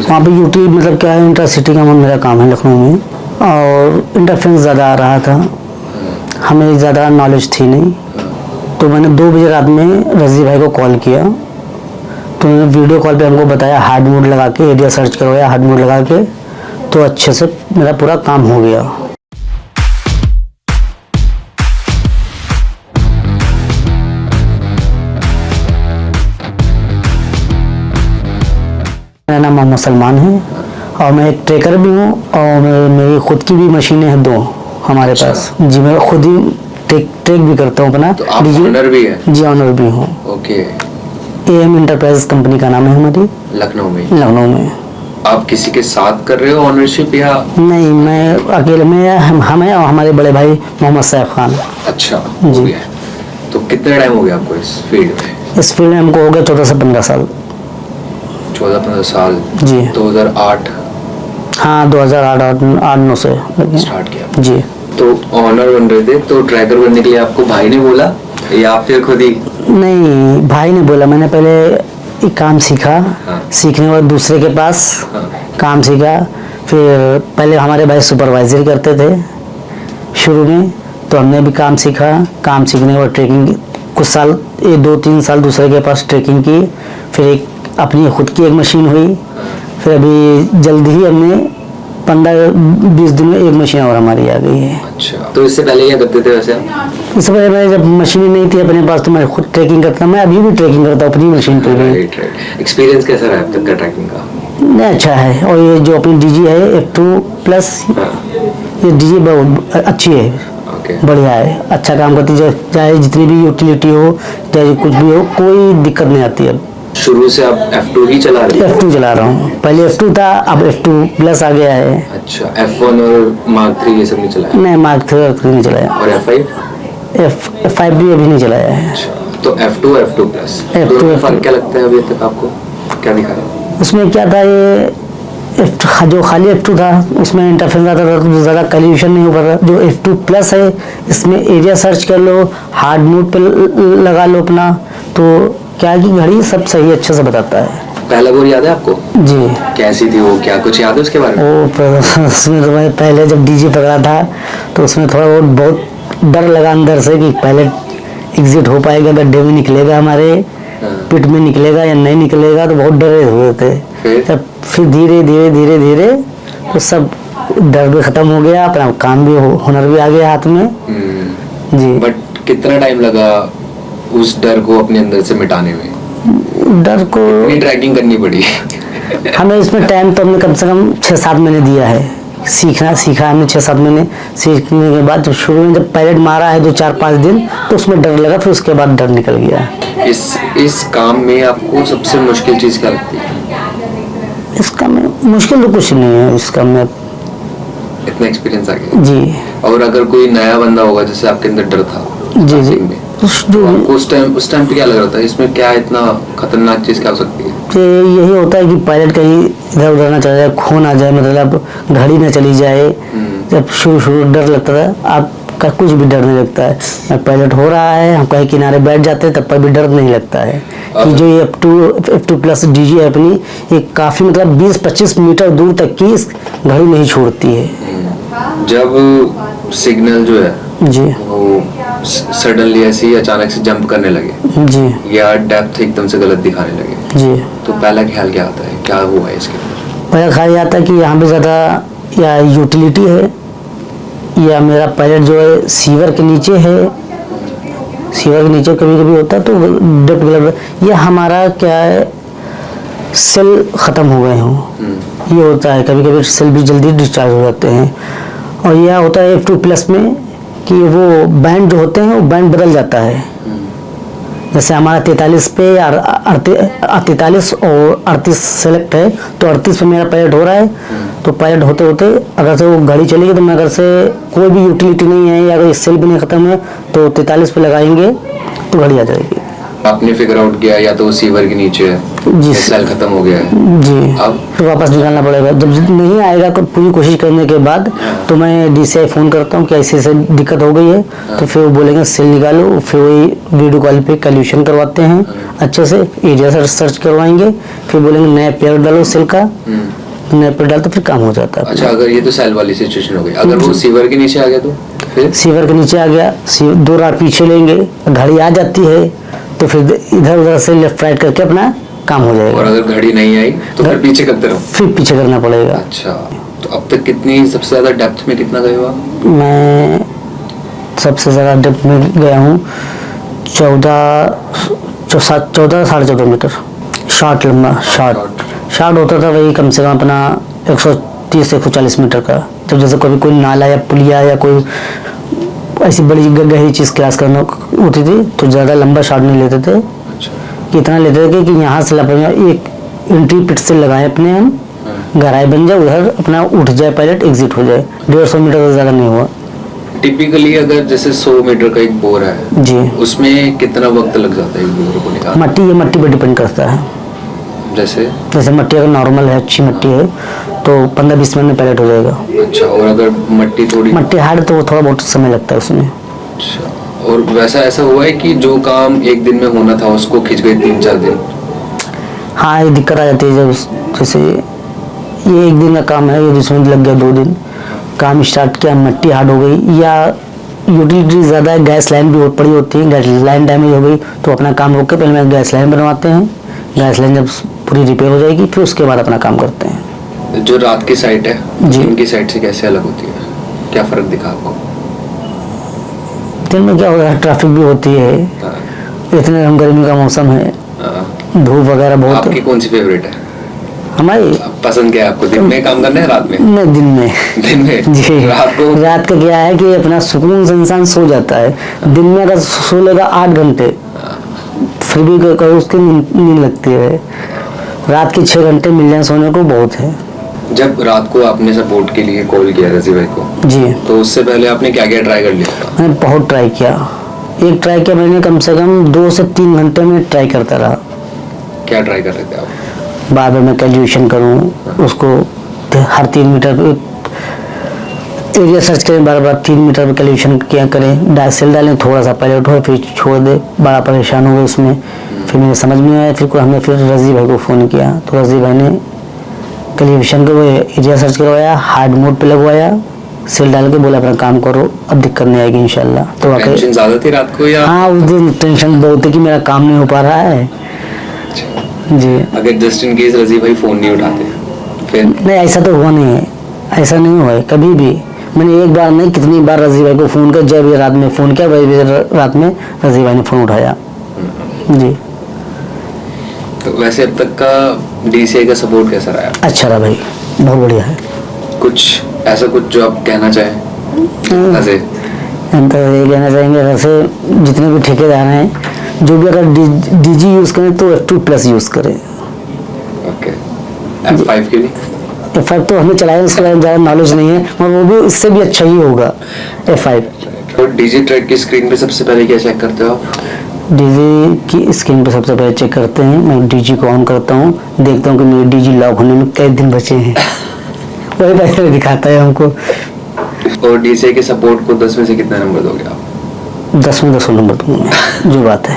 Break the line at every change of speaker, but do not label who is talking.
वहाँ पे यूटी मतलब क्या है, इंटरसिटी का मेरा काम है लखनऊ में, और इंटरफेरेंस ज़्यादा आ रहा था, हमें ज़्यादा नॉलेज थी नहीं, तो मैंने 2 बजे रात में रजी भाई को कॉल किया, तो उन्होंने वीडियो कॉल पे हमको बताया हार्ड मोड लगा के एरिया सर्च करवाया, हार्ड मोड लगा के, तो अच्छे से मेरा पूरा काम हो गया। मेरा नाम मोहम्मद सलमान है और मैं एक ट्रेकर भी हूँ, और मेरी खुद की भी मशीनें हैं 2 हमारे पास। जी, मैं खुद ही ट्रेक भी करता हूँ अपना।
तो आप ऑनर भी हैं? जी,
ऑनर भी हूँ।
ओके।
AM इंटरप्राइज कंपनी का नाम है हमारी,
लखनऊ में।
लखनऊ में।
आप किसी के साथ कर रहे हो ऑनरशिप या?
नहीं, मैं अकेले में, हम हैं और हमारे बड़े भाई मोहम्मद सैफ खान।
अच्छा
जी।
तो कितना टाइम हो गया आपको इस फील्ड में?
इस फील्ड में हमको हो गया 14 से 15 साल।
14-15 साल?
जी।
2008?
हाँ, 2008-9 से
स्टार्ट किया।
जी।
तो ऑनर बन रहे थे, तो ट्रैकर बनने के लिए आपको भाई ने बोला या फिर खुद ही?
नहीं, भाई ने बोला। मैंने पहले एक काम सीखा।
हाँ।
सीखने के बाद दूसरे के पास काम सीखा। फिर पहले हमारे भाई सुपरवाइजर करते थे शुरू में, तो हमने भी काम सीखा। काम सीखने के बाद ट्रेकिंग कुछ साल, 2-3 साल दूसरे के पास ट्रेकिंग की। फिर एक अपनी खुद की एक मशीन हुई। फिर अभी जल्दी ही हमने 15-20 दिन में एक मशीन और हमारी आ गई है।
अच्छा, तो इससे पहले क्या करते थे वैसे आप?
इससे पहले मैं जब मशीन नहीं थी अपने पास, तो मैं खुद ट्रेकिंग करता। मैं अभी भी ट्रेकिंग करता हूँ अपनी मशीन पे भी।
एक्सपीरियंस कैसा रहा अब तक का ट्रैकिंग का?
नहीं, अच्छा है। और ये जो अपनी DG है F2+, ये DG बहुत अच्छी है, बढ़िया है, अच्छा काम करती है। चाहे जितनी भी यूटिलिटी हो, चाहे कुछ भी हो, कोई दिक्कत नहीं आती है।
शुरू से आप F2 ही चला रहे हैं?
F2 चला रहा हूँ। पहले F2 था, अब F2+ आ गया है।
अच्छा, F1 और Mark 3 ये सब नहीं चलाया?
नहीं, Mark 3 नहीं चलाया।
और F5?
F5 भी अभी नहीं चलाया है।
अच्छा, तो F2 F2+, दोनों में फर्क क्या लगता है अभी तक आपको? क्या दिखा रहा है?
उसमें क्या था, ये जो खाली F2 था उसमें इंटरफेरेंस आता था, तो ज़्यादा कैल्कुलेशन नहीं हो पाता। जो F2+ है, इसमें एरिया सर्च कर लो, हार्ड मोड पे लगा लो अपना, तो क्या है कि घड़ी सब सही अच्छे से बताता है।
पहला गोल याद है आपको? जी। कैसी थी वो, क्या कुछ याद है उसके बारे में?
वो उसमें तो मैं पहले जब DG पकड़ा था, तो उसमें थोड़ा बहुत डर लगा अंदर से कि पहले एग्जिट हो पाएगा, गड्ढे में निकलेगा, हमारे पिट में निकलेगा या नहीं निकलेगा, तो बहुत डरे हुए थे। फिर धीरे धीरे तो सब डर भी खत्म हो गया, अपना काम भी हुनर भी आ गया हाथ में। जी।
बट कितना टाइम लगा उस डर को अपने अंदर से मिटाने में?
डर को
कितनी ट्रैकिंग करनी पड़ी?
हमें इसमें टाइम तो हमने कम से कम 6-7 महीने दिया है। सीखा हमने 6-7 महीने। सीखने के बाद जब शुरू में जब पायलट मारा है 2-4-5 दिन, तो उसमें डर लगा, फिर उसके बाद डर निकल गया।
इस काम में आपको सबसे मुश्किल चीज क्या लगती है?
इस काम में मुश्किल तो कुछ नहीं है। इस काम में
इतना एक्सपीरियंस आ गया।
जी।
और अगर कोई नया बंदा होगा, जैसे आपके अंदर डर था
जी,
तो आपको उस टाइम पे क्या लग रहा था, इसमें क्या इतना खतरनाक चीज क्या हो सकती है?
यही होता है कि पायलट कहीं इधर उधर ना चला जाए, खो ना जाए, मतलब घड़ी ना चली जाए। जब शुरू डर लगता था, आपका कुछ भी डर नहीं लगता है। पायलट हो रहा है, हम कहीं किनारे बैठ जाते हैं, तब पर भी डर नहीं लगता है। कि जो ये F2+ DG है अपनी, ये काफी मतलब 20-25 मीटर दूर तक की इस घड़ी नहीं छोड़ती है।
जब सिग्नल जो है
जी,
वो सडनली ऐसे अचानक से जंप करने लगे
जी, या
डेप्थ एकदम से गलत दिखाने लगे
जी,
तो पहला ख्याल क्या आता है, क्या हुआ है इसके अंदर?
पहला ख्याल आता है कि यहाँ पे ज़्यादा या यूटिलिटी है, या मेरा पायलट जो है सीवर के नीचे है। सीवर के नीचे कभी कभी होता है तो डेप्थ गलत, या हमारा क्या है, सेल ख़त्म हो गए हों, ये होता है। कभी कभी सेल भी जल्दी डिस्चार्ज हो जाते हैं। और यह होता है F2+ में कि वो बैंड जो होते हैं वो बैंड बदल जाता है। जैसे हमारा 43 पे 43 और 38 सेलेक्ट है, तो 38 पे मेरा पायलट हो रहा है। तो पायलट होते होते अगर से वो गाड़ी चलेगी, तो मैं अगर से कोई भी यूटिलिटी नहीं है या अगर सेल भी नहीं ख़त्म है, तो 43 पे लगाएंगे तो गाड़ी आ जाएगी।
आपने फिगर आउट किया या तो वो सीवर के नीचे है,
जी
ये सेल खत्म हो गया है,
जी,
अब
फिर वापस निकालना पड़ेगा। जब नहीं आएगा तो पूरी कोशिश करने के बाद तो मैं DCI फ़ोन करता हूँ कि ऐसे ऐसे दिक्कत हो गई है, तो फिर वो बोलेंगे सेल निकालो, फिर वही वीडियो कॉल पे कैल्कुलेशन करवाते हैं अच्छे से, एरिया सर्च करवाएंगे, फिर बोलेंगे नया पेयर डालो सेल का, नया पेयर डाल तो फिर काम हो जाता है।
अच्छा, अगर ये तो सेल वाली सिचुएशन हो गई, अगर वो सीवर के नीचे आ गया तो फिर
सीवर के नीचे आ गया, 2 रात पीछे लेंगे, घड़ी आ जाती है तो फिर इधर उधर से लेफ्ट राइट करके अपना काम हो जाएगा।
और अगर घड़ी नहीं आई तो फिर पीछे करते रहो,
फिर पीछे करना पड़ेगा।
अच्छा, तो अब तक कितनी सबसे ज्यादा डेप्थ में कितना गए हो आप?
मैं सबसे ज़्यादा डेप्थ में गया हूँ 14.5 मीटर। शॉर्ट लंबा शॉर्ट होता था वही कम से कम अपना 130 से 140 मीटर का। जब जैसे कभी कोई नाला या पुलिया या कोई ऐसी बड़ी गहरी चीज़ क्रॉस करना होती थी तो ज़्यादा लंबा शॉट नहीं लेते थे।
अच्छा,
कि इतना लेते थे कि यहाँ से एक एंट्री पिट से लगाए अपने हम, गहराई बन जाए, उधर अपना उठ जाए पायलट, एग्जिट हो जाए। 150 मीटर से ज़्यादा नहीं हुआ।
टिपिकली अगर जैसे 100 मीटर का एक बोर है
जी,
उसमें कितना वक्त लग जाता है एक बोर को निकालने?
मट्टी पर डिपेंड करता है।
जैसे
मट्टी अगर नॉर्मल है, अच्छी मट्टी है तो 15-20 मिनट में पायलट हो जाएगा।
अच्छा, और अगर मट्टी
हार्ड तो थोड़ा बहुत समय लगता है उसमें।
अच्छा, और वैसा ऐसा हुआ है कि जो काम एक दिन में होना था उसको खिंच गए 3-4 दिन?
हाँ, ये दिक्कत आ जाती है जब जैसे ये एक दिन का काम है, ये जिसमें लग गया 2 दिन काम स्टार्ट किया, मट्टी हार्ड हो गई या यूटिलिटी ज़्यादा है, गैस लाइन भी बहुत बड़ी होती है, गैस लाइन डैमेज हो गई तो अपना काम रोक के पहले मैं गैस लाइन बनवाते हैं। गैस लाइन जब पूरी रिपेयर हो जाएगी फिर उसके बाद अपना काम करते हैं।
जो रात की साइट है
जी।
दिन की साइट से कैसे अलग होती है, क्या फर्क दिखा आपको?
दिन में क्या होता है, ट्रैफिक भी होती है,
हाँ,
इतने गर्मी का मौसम है,
हाँ।
धूप वगैरह बहुत
आपकी
है।
कौन सी फेवरेट है?
हमारी
पसंद क्या है आपको, दिन में काम करना है रात में?
नहीं, दिन में।
दिन में
जी, रात का क्या है कि अपना सुकून से इंसान सो जाता है। दिन में अगर सो लेगा 8 घंटे फिर भी कभी उसकी नींद लगती है। रात के 6 घंटे मिल जाए सोने को बहुत है।
जब रात को आपने सपोर्ट के लिए कॉल किया रजी भाई को,
जी,
तो उससे पहले आपने क्या क्या ट्राई कर लिया था?
मैंने बहुत ट्राई किया। एक ट्राई किया मैंने कम से कम 2 से 3 घंटे में ट्राई करता रहा।
क्या ट्राई कर रहे थे आप?
बार बार मैं कैलकुलेशन करूँ उसको, हर 3 मीटर पे एरिया सर्च करें, बार बार 3 मीटर पे कैलकुलेशन किया करें, सेल डालें, थोड़ा सा पायलट हो फिर छोड़ दे, बड़ा परेशान हो गए उसमें। फिर मुझे समझ में आया, फिर हमने फिर रजी भाई को फ़ोन किया तो रजी भाई ने कैलकुलेशन को एरिया सर्च करवाया, हार्ड मोड पे लगवाया, सेल डाल के बोला अपना काम करो, अब दिक्कत नहीं आएगी इंशाल्लाह। तो
टेंशन ज़्यादा थी रात को या?
हाँ, उस दिन टेंशन बहुत थी कि मेरा काम नहीं हो पा रहा है। जी,
अगर जस्ट इन केस रजी भाई फ़ोन नहीं उठाते फिर?
नहीं, ऐसा तो हुआ नहीं है, ऐसा नहीं हुआ है कभी भी। मैंने एक बार नहीं कितनी बार रजी भाई को फ़ोन किया, जब ये रात में फ़ोन किया वही रात में रजी भाई ने फ़ोन उठाया। जी,
तो वैसे अब तक का DCI का सपोर्ट कैसा रहा?
अच्छा रहा भाई, बहुत बढ़िया है।
कुछ ऐसा कुछ जो आप कहना चाहें? वैसे
हम तो ये कहना चाहेंगे, वैसे जितने भी ठेकेदार हैं जो भी अगर DG यूज़ करें तो F2+ यूज़ करें।
ओके, F5 के लिए?
F5 तो हमने चलाया, उसके बारे में ज़्यादा नॉलेज नहीं है, और वो भी इससे भी अच्छा ही होगा F5।
तो DG ट्रैक की स्क्रीन पे सबसे पहले क्या चेक करते हो आप?
DG की स्क्रीन पे सबसे पहले चेक करते हैं, मैं DG को ऑन करता हूँ, देखता हूँ कि मेरे DG लॉक होने में कई दिन बचे हैं वही पहले दिखाता है हमको।
और DCI के सपोर्ट को 10 में से कितना नंबर दोगे आप?
10 में 10 नंबर दूंगा मैं, जो बात है।